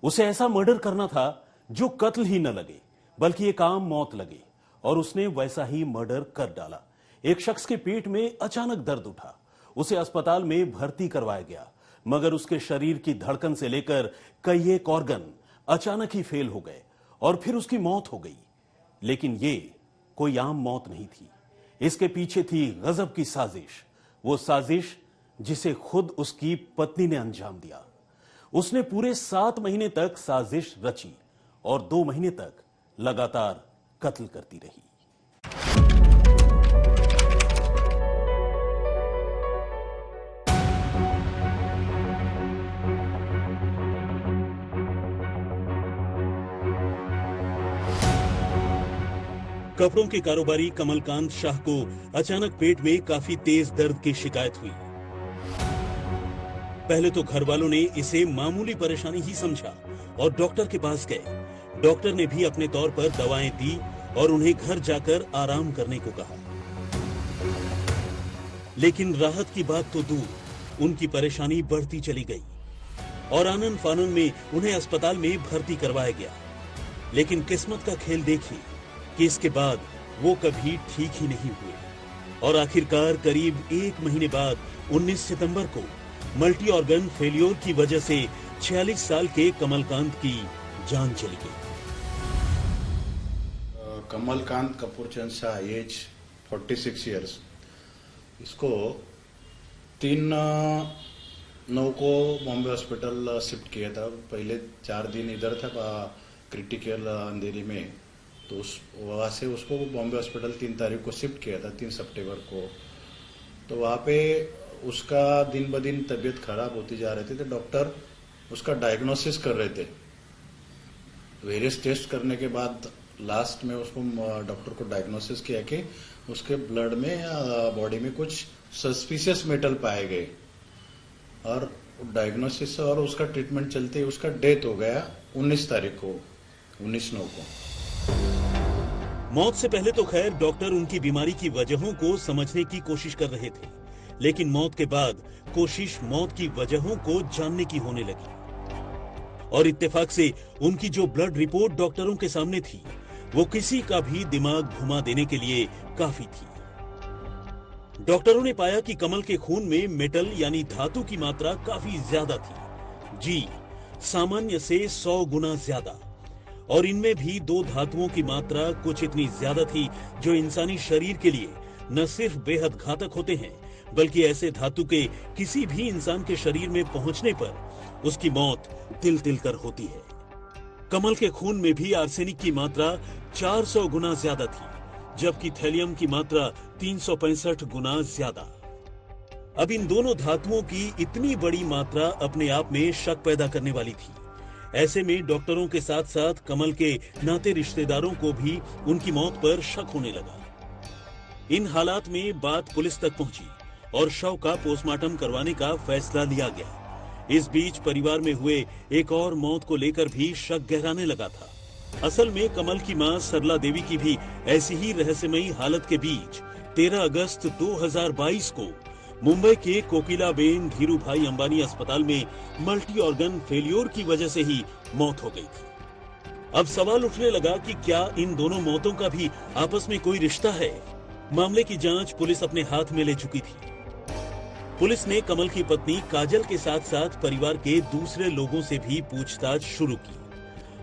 उसे ऐसा मर्डर करना था जो कत्ल ही न लगे बल्कि एक आम मौत लगे, और उसने वैसा ही मर्डर कर डाला। एक शख्स के पेट में अचानक दर्द उठा, उसे अस्पताल में भर्ती करवाया गया, मगर उसके शरीर की धड़कन से लेकर कई एक ऑर्गन अचानक ही फेल हो गए और फिर उसकी मौत हो गई। लेकिन ये कोई आम मौत नहीं थी, इसके पीछे थी गजब की साजिश, वो साजिश जिसे खुद उसकी पत्नी ने अंजाम दिया। उसने पूरे 7 महीने तक साजिश रची और 2 महीने तक लगातार कत्ल करती रही। कपड़ों के कारोबारी कमलकांत शाह को अचानक पेट में काफी तेज दर्द की शिकायत हुई। पहले तो घर वालों ने इसे मामूली परेशानी ही समझा और डॉक्टर के पास गए। डॉक्टर ने भी अपने तौर पर दवाएं दी और उन्हें घर जाकर आराम करने को कहा। लेकिन राहत की बात तो दूर, उनकी परेशानी बढ़ती चली गई और आनन फानन में उन्हें अस्पताल में भर्ती करवाया गया। लेकिन किस्मत का खेल देखिए कि इसके बाद वो कभी ठीक ही नहीं हुए और आखिरकार करीब 1 महीने बाद 19 सितंबर को मल्टी ऑर्गन फेलियर की वजह से 46 साल के कमलकांत की जान चली गई। कमलकांत कपूर चंद शाह, एज 46 इयर्स। इसको 3/9 को बॉम्बे हॉस्पिटल शिफ्ट किया था। पहले 4 दिन इधर था क्रिटिकल अंधेरी में, तो वहाँ से उसको बॉम्बे हॉस्पिटल 3 तारीख को शिफ्ट किया था, 3 सितंबर को। तो वहाँ पे उसका दिन ब दिन तबीयत खराब होती जा रही थी, तो डॉक्टर उसका डायग्नोसिस कर रहे थे। वेरियस टेस्ट करने के बाद लास्ट में उसको डॉक्टर को डायग्नोसिस किया कि उसके ब्लड में या बॉडी में कुछ सस्पिशियस मेटल पाए गए और डायग्नोसिस और उसका ट्रीटमेंट चलते ही उसका डेथ हो गया 19 तारीख को, 19/9 को। मौत से पहले तो खैर डॉक्टर उनकी बीमारी की वजहों को समझने की कोशिश कर रहे थे, लेकिन मौत के बाद कोशिश मौत की वजहों को जानने की होने लगी और इत्तेफाक से उनकी जो ब्लड रिपोर्ट डॉक्टरों के सामने थी वो किसी का भी दिमाग घुमा देने के लिए काफी थी। डॉक्टरों ने पाया कि कमल के खून में मेटल यानी धातु की मात्रा काफी ज्यादा थी, जी सामान्य से 100 गुना ज्यादा, और इनमें भी 2 धातुओं की मात्रा कुछ इतनी ज्यादा थी जो इंसानी शरीर के लिए न सिर्फ बेहद घातक होते हैं बल्कि ऐसे धातु के किसी भी इंसान के शरीर में पहुंचने पर उसकी मौत तिल तिल कर होती है। कमल के खून में भी आर्सेनिक की मात्रा 400 गुना ज्यादा थी, जबकि थैलियम की मात्रा 365 गुना ज्यादा। अब इन दोनों धातुओं की इतनी बड़ी मात्रा अपने आप में शक पैदा करने वाली थी। ऐसे में डॉक्टरों के साथ साथ कमल के नाते रिश्तेदारों को भी उनकी मौत पर शक होने लगा। इन हालात में बात पुलिस तक पहुंची और शव का पोस्टमार्टम करवाने का फैसला लिया गया। इस बीच परिवार में हुए एक और मौत को लेकर भी शक गहराने लगा था। असल में कमल की मां सरला देवी की भी ऐसी ही रहस्यमयी हालत के बीच 13 अगस्त 2022 को मुंबई के कोकिलाबेन धीरूभाई अंबानी अस्पताल में मल्टी ऑर्गन फेलियर की वजह से ही मौत हो गई थी। अब सवाल उठने लगा कि क्या इन दोनों मौतों का भी आपस में कोई रिश्ता है? मामले की जांच पुलिस अपने हाथ में ले चुकी थी। पुलिस ने कमल की पत्नी काजल के साथ साथ परिवार के दूसरे लोगों से भी पूछताछ शुरू की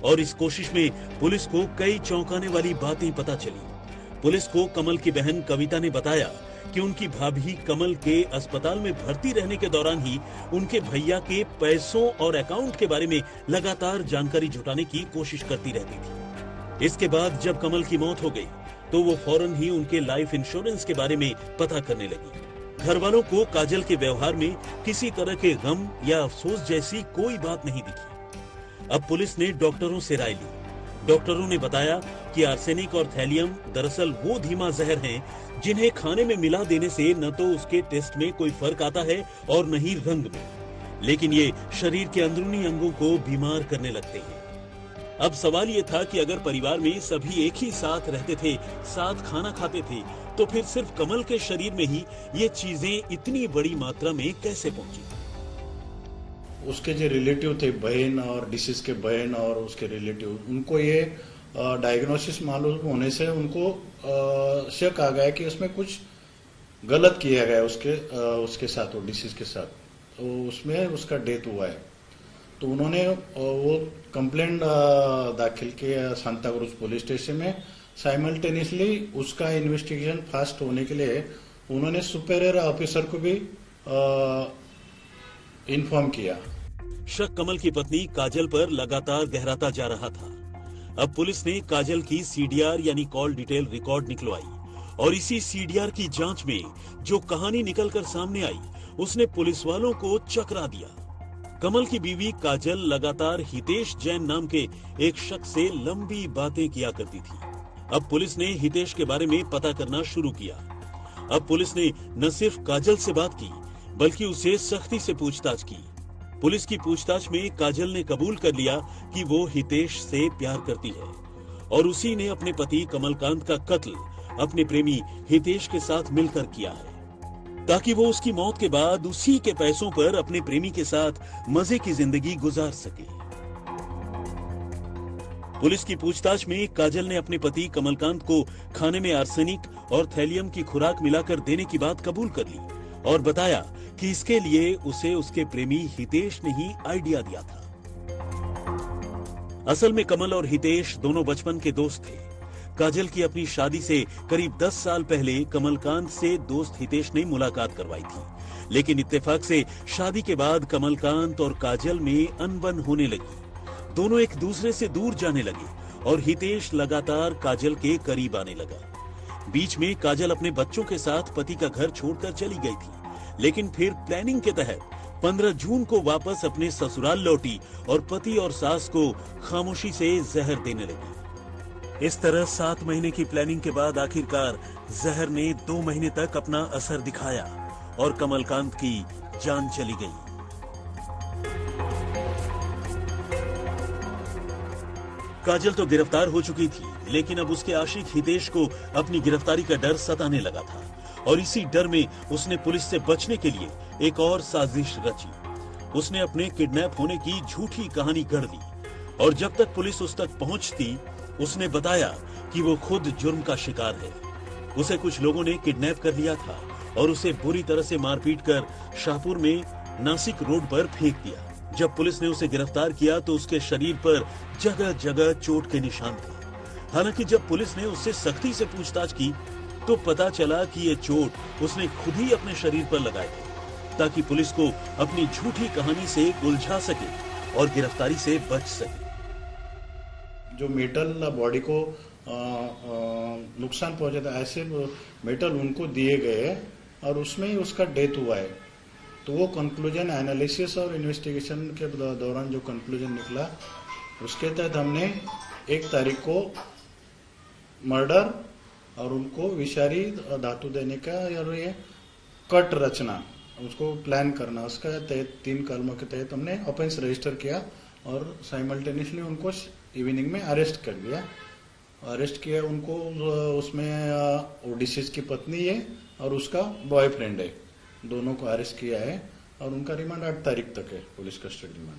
और इस कोशिश में पुलिस को कई चौंकाने वाली बातें पता चली। पुलिस को कमल की बहन कविता ने बताया कि उनकी भाभी कमल के अस्पताल में भर्ती रहने के दौरान ही उनके भैया के पैसों और अकाउंट के बारे में लगातार जानकारी जुटाने की कोशिश करती रहती थी। इसके बाद जब कमल की मौत हो गई तो वो फौरन ही उनके लाइफ इंश्योरेंस के बारे में पता करने लगी। घर वालों को काजल के व्यवहार में किसी तरह के गम या अफसोस जैसी कोई बात नहीं दिखी। अब पुलिस ने डॉक्टरों से राय ली। डॉक्टरों ने बताया कि आर्सेनिक और थैलियम दरअसल वो धीमा जहर हैं जिन्हें खाने में मिला देने से न तो उसके टेस्ट में कोई फर्क आता है और न ही रंग में, लेकिन ये शरीर के अंदरूनी अंगों को बीमार करने लगते हैं। अब सवाल ये था कि अगर परिवार में सभी एक ही साथ रहते थे, साथ खाना खाते थे, तो फिर सिर्फ कमल के शरीर में ही ये चीजें इतनी बड़ी मात्रा में कैसे पहुंची? उसके जो रिलेटिव थे, बहन और डिसीज के बहन और उसके रिलेटिव, उनको ये डायग्नोसिस मालूम होने से उनको शक आ गया कि उसमें कुछ गलत किया गया उसके साथ, वो डिसीज के साथ, तो उसमें उसका डेथ हुआ है। तो उन्होंने वो कंप्लेंट दाखिल किया सांता क्रूज पुलिस स्टेशन में। साइमल्टेनियसली उसका इन्वेस्टिगेशन फास्ट होने के लिए उन्होंने सुपेरियर ऑफिसर को भी इन्फॉर्म किया। शक कमल की पत्नी काजल पर लगातार गहराता जा रहा था। अब पुलिस ने काजल की सीडीआर यानी कॉल डिटेल रिकॉर्ड निकलवाई और इसी सीडीआर की जांच में जो कहानी निकलकर सामने आई उसने पुलिस वालों को चकरा दिया। कमल की बीवी काजल लगातार हितेश जैन नाम के एक शख्स से लंबी बातें किया करती थी। अब पुलिस ने हितेश के बारे में पता करना शुरू किया। अब पुलिस ने न सिर्फ काजल से बात की बल्कि उसे सख्ती से पूछताछ की। पुलिस की पूछताछ में काजल ने कबूल कर लिया कि वो हितेश से प्यार करती है और उसी ने अपने पति कमलकांत का कत्ल अपने प्रेमी हितेश के साथ मिलकर किया है ताकि वो उसकी मौत के बाद उसी के पैसों पर अपने प्रेमी के साथ मजे की जिंदगी गुजार सके। पुलिस की पूछताछ में काजल ने अपने पति कमलकांत को खाने में आर्सेनिक और थैलियम की खुराक मिलाकर देने की बात कबूल कर ली और बताया कि इसके लिए उसे उसके प्रेमी हितेश ने ही आइडिया दिया था। असल में कमल और हितेश दोनों बचपन के दोस्त थे। काजल की अपनी शादी से करीब 10 साल पहले कमलकांत से दोस्त हितेश ने मुलाकात करवाई थी, लेकिन इत्तेफाक से शादी के बाद कमलकांत और काजल में अनबन होने लगी। दोनों एक दूसरे से दूर जाने लगे और हितेश लगातार काजल के करीब आने लगा। बीच में काजल अपने बच्चों के साथ पति का घर छोड़कर चली गई थी, लेकिन फिर प्लानिंग के तहत 15 जून को वापस अपने ससुराल लौटी और पति और सास को खामोशी से जहर देने लगी। इस तरह 7 महीने की प्लानिंग के बाद आखिरकार जहर ने 2 महीने तक अपना असर दिखाया और कमलकांत की जान चली गई। काजल तो गिरफ्तार हो चुकी थी, लेकिन अब उसके आशिक हितेश को अपनी गिरफ्तारी का डर सताने लगा था और इसी डर में उसने पुलिस से बचने के लिए एक और साजिश रची। उसने अपने किडनैप होने की झूठी कहानी गढ़ दी और जब तक पुलिस उस तक पहुंचती उसने बताया कि वो खुद जुर्म का शिकार है। उसे कुछ लोगों ने किडनैप कर लिया था और उसे बुरी तरह से मारपीट कर शाहपुर में नासिक रोड पर फेंक दिया। जब पुलिस ने उसे गिरफ्तार किया तो उसके शरीर पर जगह जगह चोट के निशान थे। हालांकि जब पुलिस ने उससे सख्ती से पूछताछ की तो पता चला कि ये चोट उसने खुद ही अपने शरीर पर लगाए थे ताकि पुलिस को अपनी झूठी कहानी से उलझा सके और गिरफ्तारी से बच सके। जो मेटल बॉडी को नुकसान पहुंचा था, ऐसे मेटल उनको दिए गए और उसमें ही उसका डेथ हुआ है। तो वो कंक्लूजन एनालिसिस और इन्वेस्टिगेशन के दौरान जो कंक्लूजन निकला उसके तहत हमने 1 तारीख को मर्डर और उनको विषारी धातु देने का और ये कट रचना उसको प्लान करना, उसका तहत 3 कलमों के तहत हमने ऑफेंस रजिस्टर किया और साइमल्टेनियसली उनको इवनिंग में अरेस्ट कर लिया। अरेस्ट किया उनको, उसमें डिसीज की पत्नी है और उसका बॉयफ्रेंड है, दोनों को अरेस्ट किया है और उनका रिमांड 8 तारीख तक है पुलिस कस्टडी में।